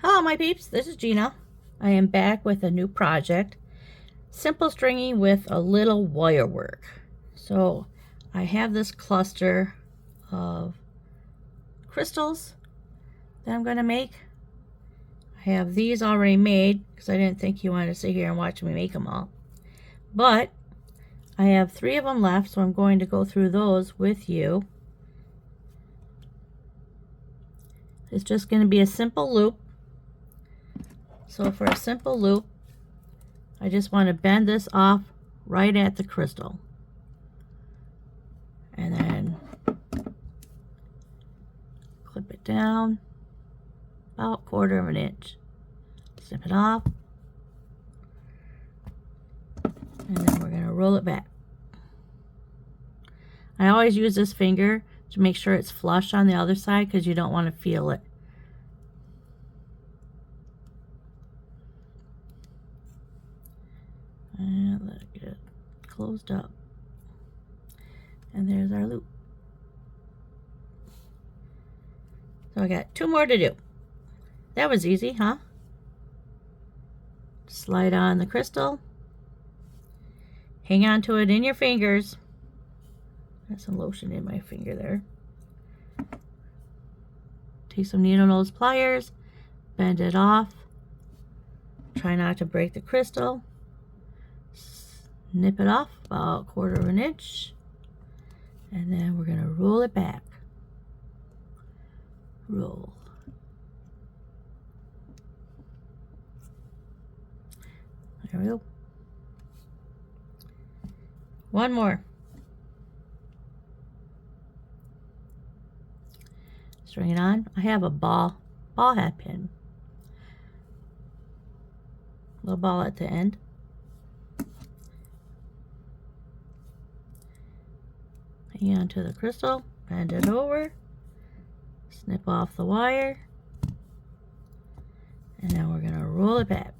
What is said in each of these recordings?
Hello my peeps, this is Gina. I am back with a new project. Simple stringing with a little wire work. So I have this cluster of crystals that I'm going to make. I have these already made because I didn't think you wanted to sit here and watch me make them all. But I have 3 of them left, so I'm going to go through those with you. It's just going to be a simple loop. So for a simple loop, I just want to bend this off right at the crystal. And then clip it down about 1/4 of an inch. Snip it off. And then we're going to roll it back. I always use this finger to make sure it's flush on the other side because you don't want to feel it. And let it get closed up. And there's our loop. So I got 2 more to do. That was easy, huh? Slide on the crystal. Hang on to it in your fingers. Got some lotion in my finger there. Take some needle nose pliers, bend it off. Try not to break the crystal. Snip it off about 1/4 of an inch. And then we're going to roll it back. Roll. There we go. One more. String it on. I have a ball head pin. Little ball at the end. Hang on to the crystal, bend it over, snip off the wire, and then we're going to roll it back.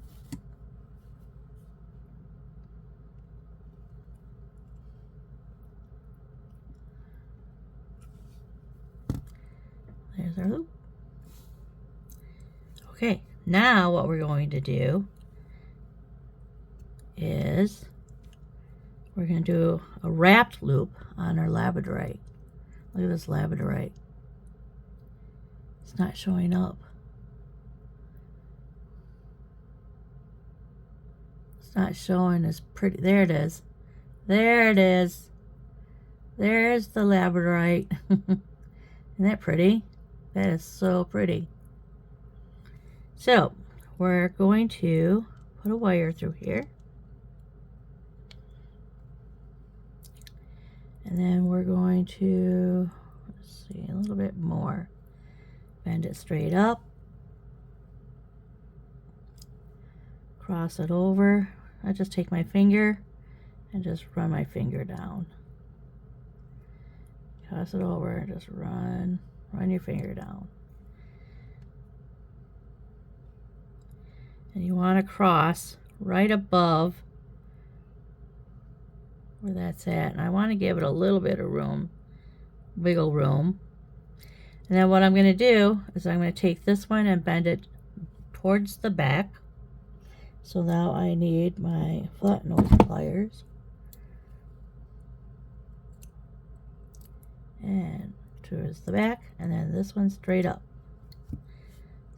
There's our loop. Okay, now what we're going to do is we're going to do a wrapped loop on our Labradorite. Look at this Labradorite. It's not showing up. It's not showing as pretty. There it is. There it is. There's the Labradorite. Isn't that pretty? That is so pretty. So we're going to put a wire through here. And then we're going to, let's see, a little bit more. Bend it straight up. Cross it over. I just take my finger and just run my finger down. Cross it over and just run your finger down. And you want to cross right above where that's at, and I want to give it a little bit of room, wiggle room. And then what I'm going to do is I'm going to take this one and bend it towards the back. So now I need my flat nose pliers and towards the back, and then this one straight up.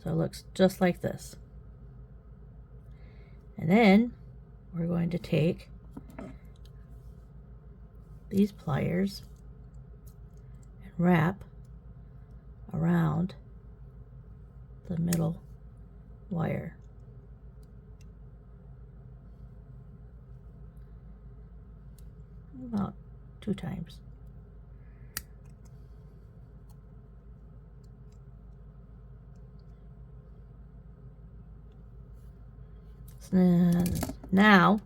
So it looks just like this. And then we're going to take these pliers and wrap around the middle wire. About 2 times. Now,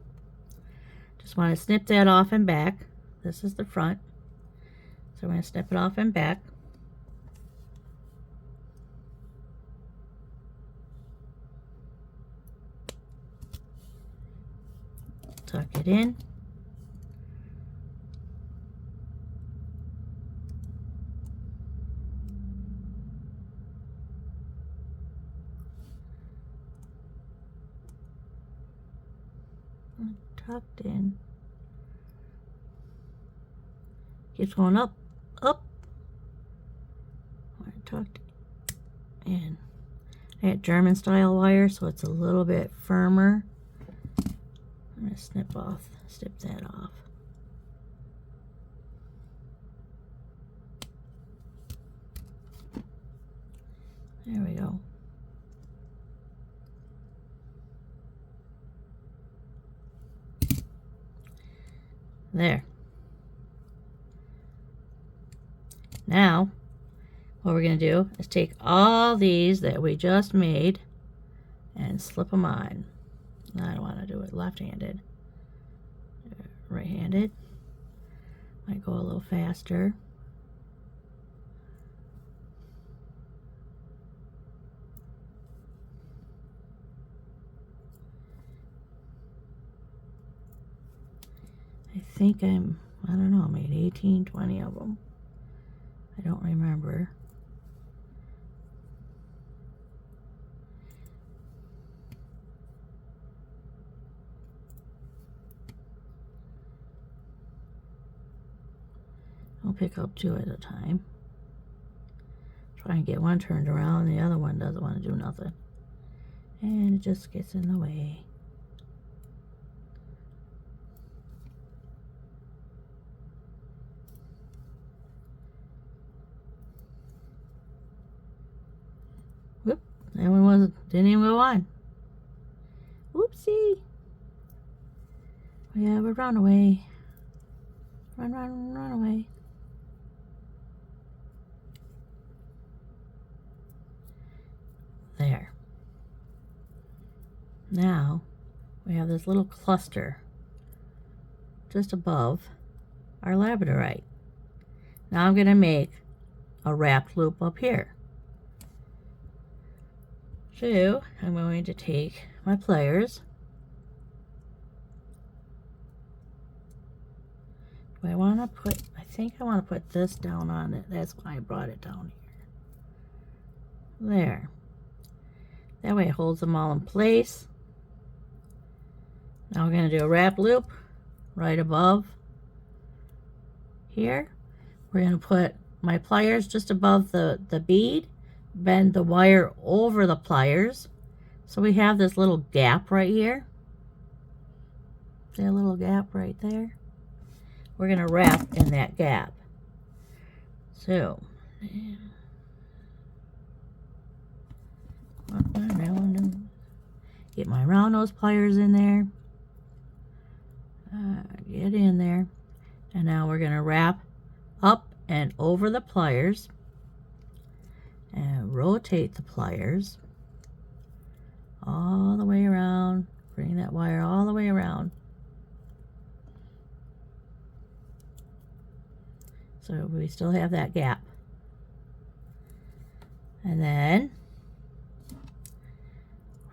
just want to snip that off and back. This is the front. So we're going to snip it off and back. Tuck it in. tucked in. Keeps going up, up. Tucked in. I got German style wire, so it's a little bit firmer. I'm gonna snip that off. There we go. There. Now, what we're going to do is take all these that we just made and slip them on. I don't want to do it left-handed. Right-handed. Might go a little faster. I think I don't know, I made 18, 20 of them. I don't remember. I'll pick up 2 at a time. Try and get one turned around, the other one doesn't want to do nothing. And it just gets in the way. Whoop, that one didn't even go on. Whoopsie. We have a runaway. Run, run, run away. There. Now we have this little cluster just above our Labradorite. Now I'm going to make a wrapped loop up here. So I'm going to take my pliers. Do I want to put, I think I want to put this down on it. That's why I brought it down here. There. That way it holds them all in place. Now we're going to do a wrap loop right above here. We're going to put my pliers just above the bead, bend the wire over the pliers. So we have this little gap right here. See a little gap right there? We're going to wrap in that gap. So, get my round nose pliers in there. Get in there. And now we're going to wrap up and over the pliers and rotate the pliers all the way around. Bring that wire all the way around. So we still have that gap. And then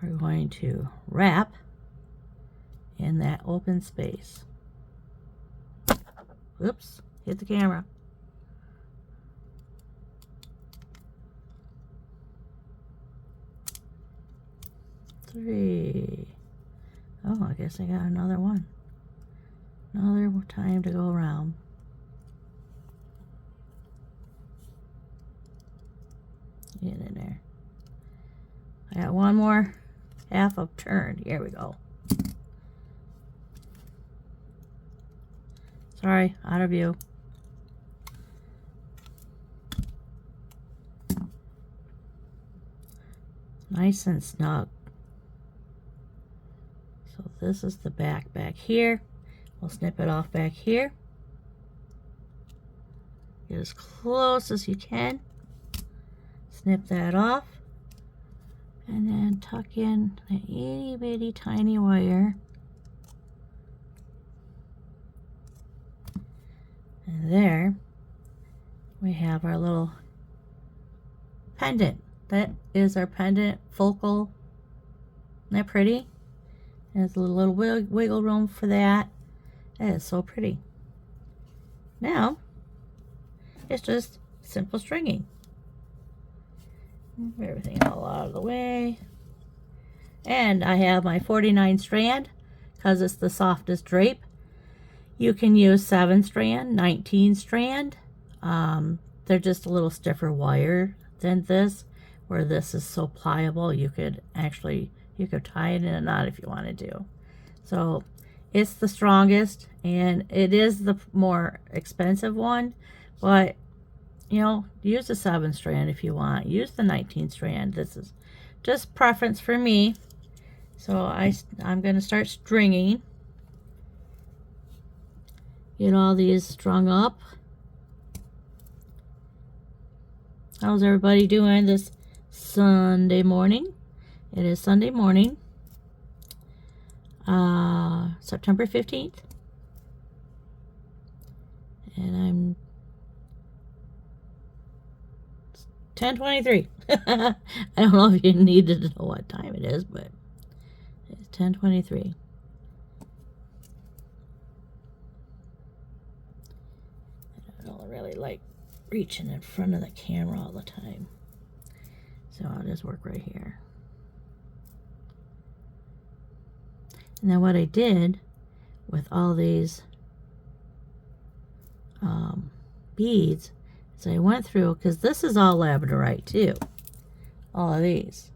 we're going to wrap in that open space. Oops, hit the camera. Three. Oh, I guess I got another one. Another time to go around. Get in there. I got one more half of turn. Here we go. Sorry, out of view. Nice and snug. So this is the back here. We'll snip it off back here. Get as close as you can. Snip that off. And then tuck in the itty bitty tiny wire. And there we have our little pendant. That is our pendant focal. Isn't that pretty? There's a little wiggle room for that. That is so pretty. Now, it's just simple stringing. Move everything all out of the way. And I have my 49 strand because it's the softest drape. You can use 7 strand, 19 strand. They're just a little stiffer wire than this, where this is so pliable you could tie it in a knot if you wanted to. So it's the strongest, and it is the more expensive one, but you know, use the 7 strand if you want. Use the 19 strand. This is just preference for me. So I'm going to start stringing. Get all these strung up. How's everybody doing this Sunday morning? It is Sunday morning, September 15th. And I'm 10:23. I don't know if you needed to know what time it is, but it's 10:23. I don't really like reaching in front of the camera all the time, so I'll just work right here. And then what I did with all these beads is I went through, because this is all Labradorite too, all of these,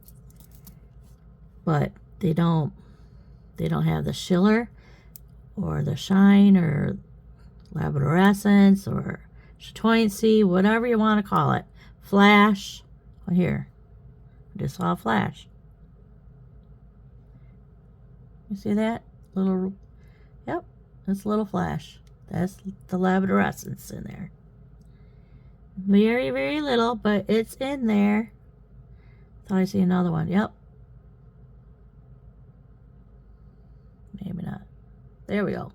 but they don't have the shiller or the shine or labradorescence or chatoyancy, whatever you want to call it, flash. Well, here, I just saw a flash. You see that little? Yep, it's a little flash. That's the labradorescence in there. Very, very little, but it's in there. Thought I see another one. Yep. Maybe not. There we go.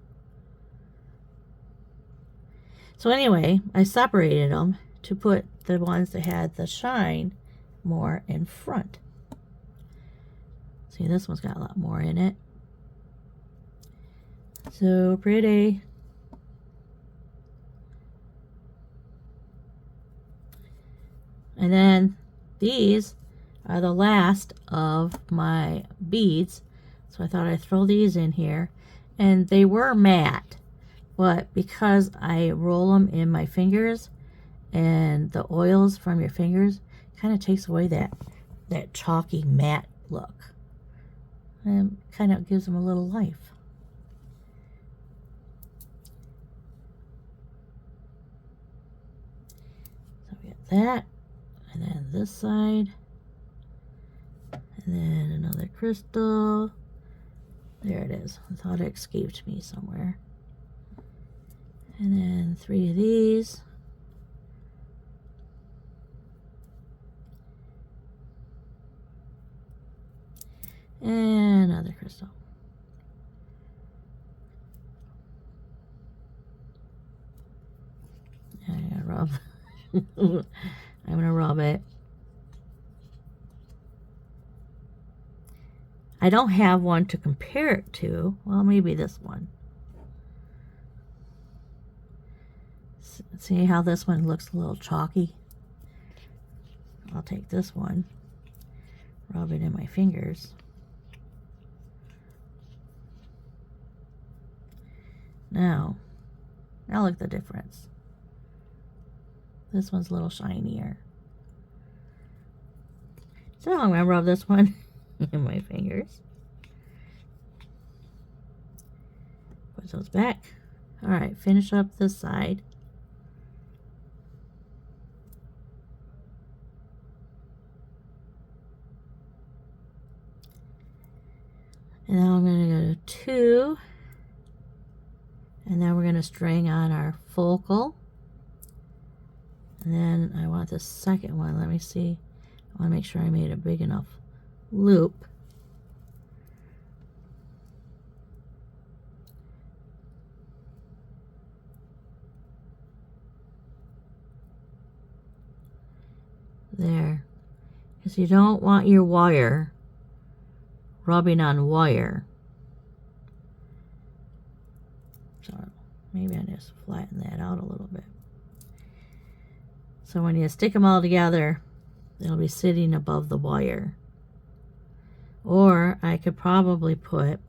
So anyway, I separated them to put the ones that had the shine more in front. See, this one's got a lot more in it. So pretty. And then these are the last of my beads. So I thought I'd throw these in here. And they were matte, but because I roll them in my fingers, and the oils from your fingers kind of takes away that chalky matte look. And kind of gives them a little life. So we got that. And then this side, and then another crystal. There it is. I thought it escaped me somewhere. And then 3 of these. And another crystal. I'm gonna rub. I'm gonna rub it. I don't have one to compare it to. Well, maybe this one. See how this one looks a little chalky? I'll take this one, rub it in my fingers. Now look at the difference. This one's a little shinier. So I'm going to rub this one in my fingers. Put those back. Alright, finish up this side. And now I'm going to go to 2. And then we're going to string on our focal. And then I want the second one. Let me see. I want to make sure I made a big enough loop. There. Because you don't want your wire rubbing on wire. So maybe I just flatten that out a little bit. So when you stick them all together, they'll be sitting above the wire. Or I could probably put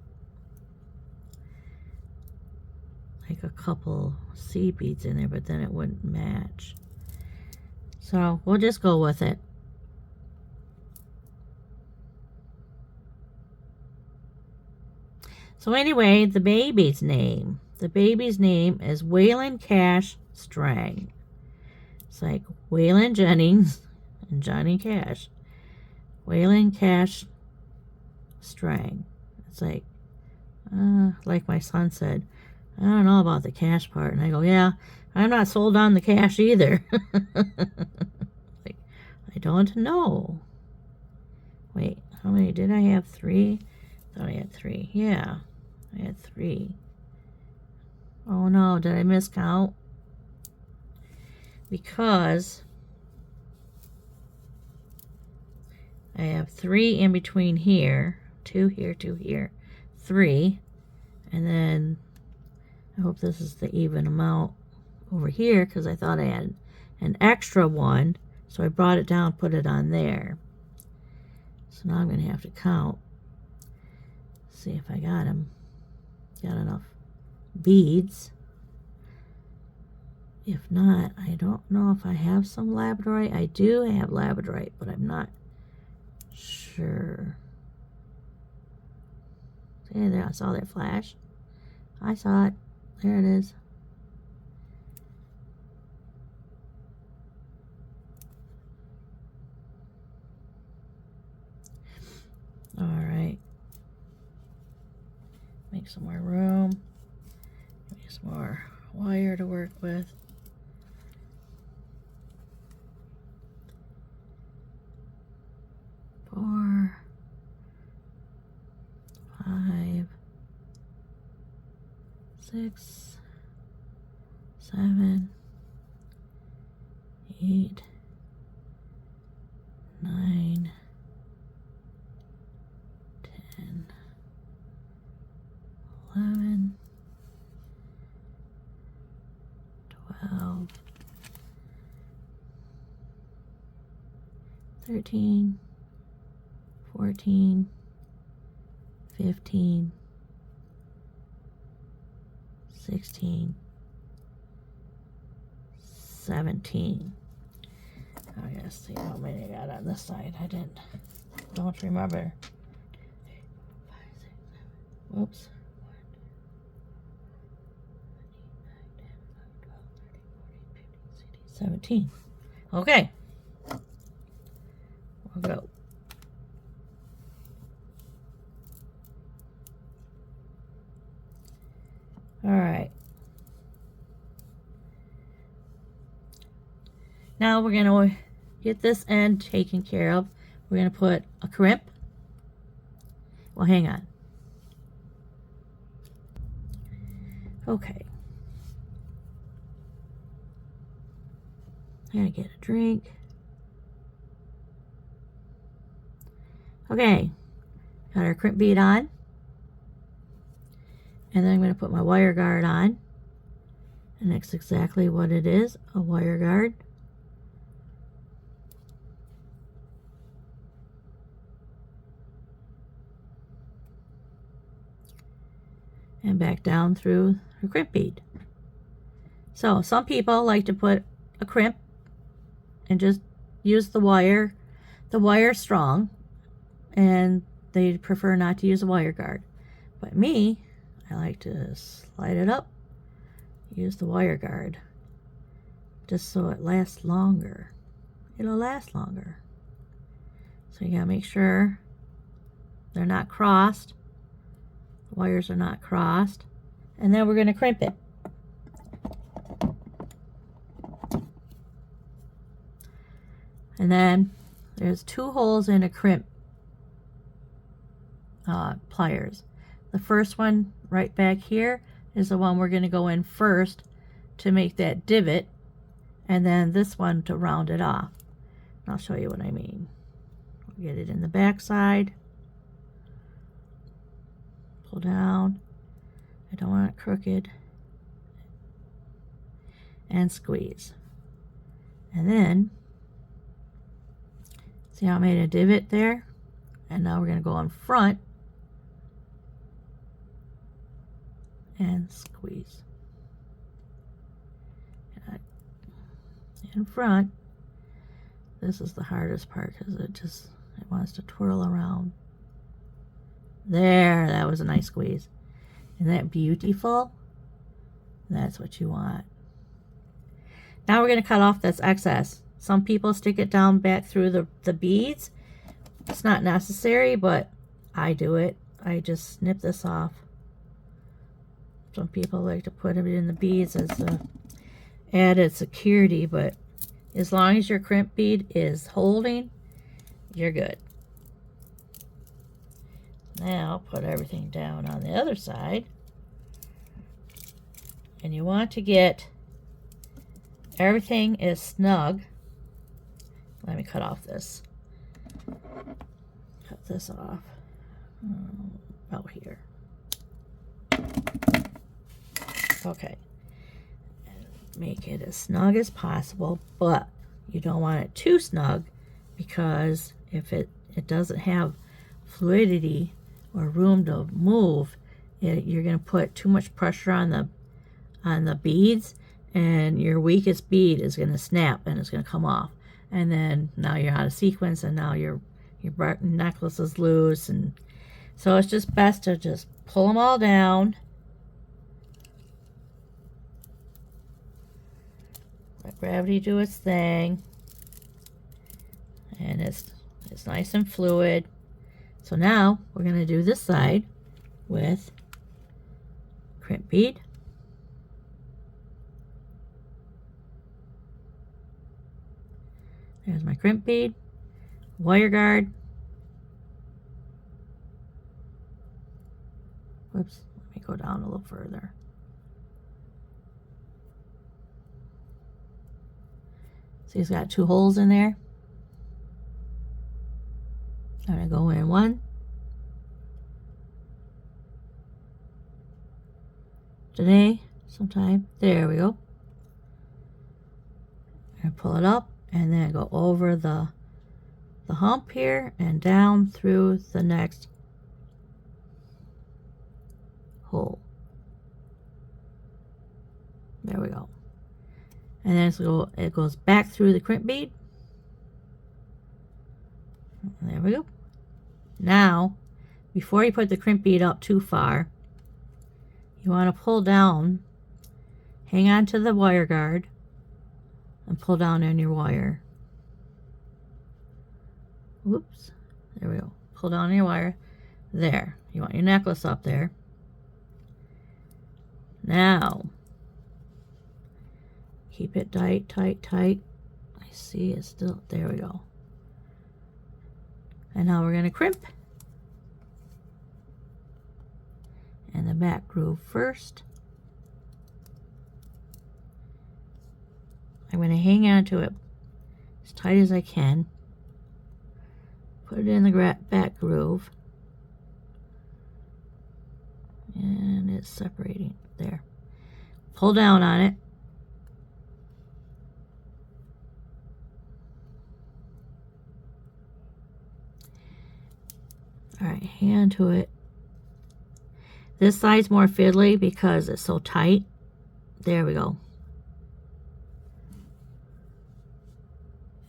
like a couple seed beads in there, but then it wouldn't match. So we'll just go with it. So anyway, the baby's name. The baby's name is Waylon Cash Strang. It's like Waylon Jennings and Johnny Cash. Waylon Cash Strang. It's like my son said, I don't know about the cash part. And I go, yeah, I'm not sold on the cash either. Like, I don't know. Wait, how many did I have? 3? I thought I had 3. Yeah, I had 3. Oh no, did I miscount? Because I have 3 in between here. 2 here, 2 here. 3. And then I hope this is the even amount over here, because I thought I had an extra one. So I brought it down, put it on there. So now I'm going to have to count. See if I got them. Got enough beads. If not, I don't know if I have some Labradorite. I do have Labradorite, but I'm not sure. See there, I saw that flash. I saw it. There it is. All right. Make some more room. Make some more wire to work with. Four, 5, 6, 7, 8, 9, 10, 11, 12, 13, 14, 15, 16, 17. I gotta see how many I got on this side. I don't remember. Whoops. 17. Okay. We'll go. All right. Now we're going to get this end taken care of. We're going to put a crimp. Well, hang on. Okay. I gotta get a drink. Okay. Got our crimp bead on. And then I'm going to put my wire guard on. And that's exactly what it is, a wire guard. And back down through her crimp bead. So some people like to put a crimp and just use the wire. The wire's strong, and they prefer not to use a wire guard. But me, I like to slide it up, use the wire guard, just so it lasts longer. It'll last longer. So you gotta make sure they're not crossed. The wires are not crossed. And then we're gonna crimp it. And then there's 2 holes in a crimp pliers. The first one right back here is the one we're going to go in first to make that divot, and then this one to round it off. I'll show you what I mean. We'll get it in the back side. Pull down. I don't want it crooked. And squeeze. And then, see how I made a divot there? And now we're going to go in front and squeeze. and front. This is the hardest part because it wants to twirl around. There, that was a nice squeeze. Isn't that beautiful? That's what you want. Now we're going to cut off this excess. Some people stick it down back through the beads. It's not necessary, but I do it. I just snip this off. Some people like to put it in the beads as a added security, but as long as your crimp bead is holding, you're good. Now put everything down on the other side. And you want to get everything is snug. Let me cut off this. Cut this off. About here. Okay. Make it as snug as possible, but you don't want it too snug, because if it doesn't have fluidity or room to move, you're going to put too much pressure on the beads, and your weakest bead is going to snap and it's going to come off, and then now you're out of sequence, and now your necklace is loose. And so it's just best to just pull them all down. Let gravity do its thing. And it's nice and fluid. So now we're going to do this side with crimp bead. There's my crimp bead, wire guard. Whoops, let me go down a little further. See, it's got two holes in there. I'm going to go in one. Today, sometime. There we go. And pull it up, and then go over the hump here and down through the next hole. There we go. And then it goes back through the crimp bead. There we go. Now, before you put the crimp bead up too far, you want to pull down, hang on to the wire guard, and pull down on your wire. Whoops. There we go. Pull down on your wire. There. You want your necklace up there. Now, keep it tight, tight, tight. I see it's still, there we go. And now we're going to crimp. And the back groove first. I'm going to hang on to it as tight as I can. Put it in the back groove. And it's separating. There. Pull down on it. Alright, hang on to it. This side's more fiddly because it's so tight. There we go.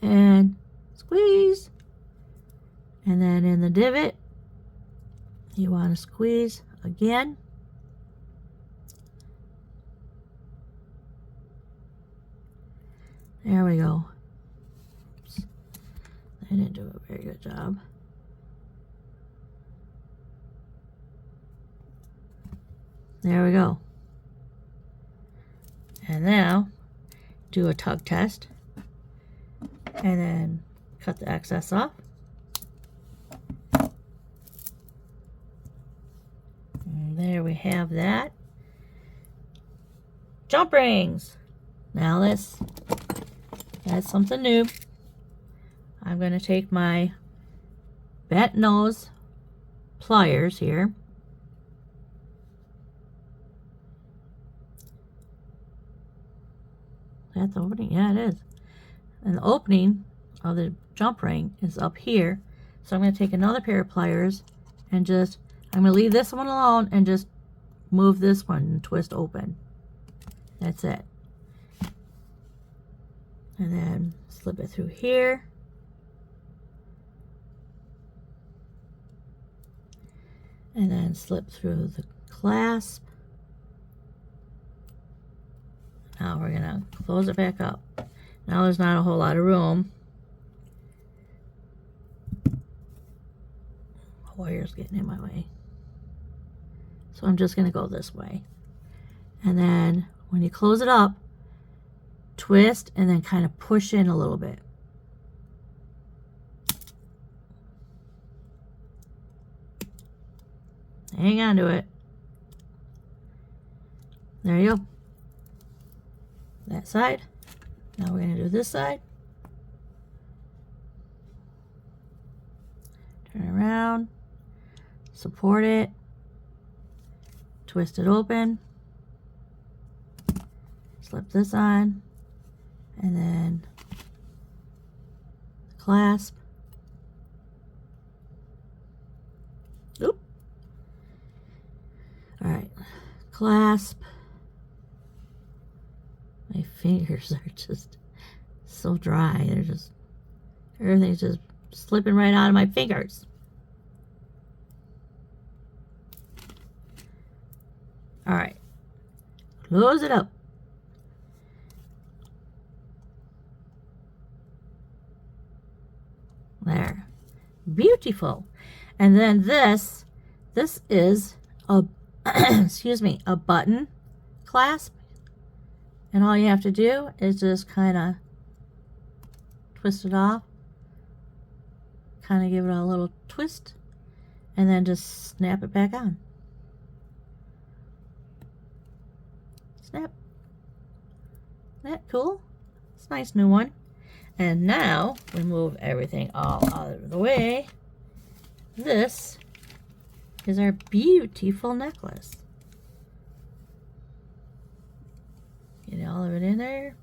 And squeeze. And then in the divot, you want to squeeze again. There we go. Oops. I didn't do a very good job. There we go. And now, do a tug test. And then cut the excess off. And there we have that. Jump rings. Now let's add something new. I'm going to take my bent nose pliers here. That's the opening? Yeah, it is. And the opening of the jump ring is up here. So I'm going to take another pair of pliers and I'm going to leave this one alone and just move this one and twist open. That's it. And then slip it through here. And then slip through the clasp. Now we're going to close it back up. Now there's not a whole lot of room. The wire's getting in my way. So I'm just going to go this way. And then when you close it up, twist and then kind of push in a little bit. Hang on to it. There you go. That side. Now we're going to do this side. Turn it around. Support it. Twist it open. Slip this on. And then clasp. Oop. All right. Clasp. My fingers are just so dry. They're just, everything's just slipping right out of my fingers. All right. Close it up. There. Beautiful. And then this is a, excuse me, a button clasp. And all you have to do is just kind of twist it off. Kind of give it a little twist. And then just snap it back on. Snap. Isn't that cool? It's a nice new one. And now we move everything all out of the way. This is our beautiful necklace. Get all of it in there.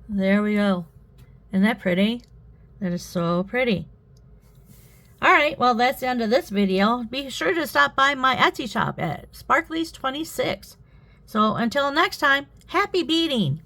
There we go. Isn't that pretty? That is so pretty. Alright, well that's the end of this video. Be sure to stop by my Etsy shop at Sparklies26. So until next time, happy beading!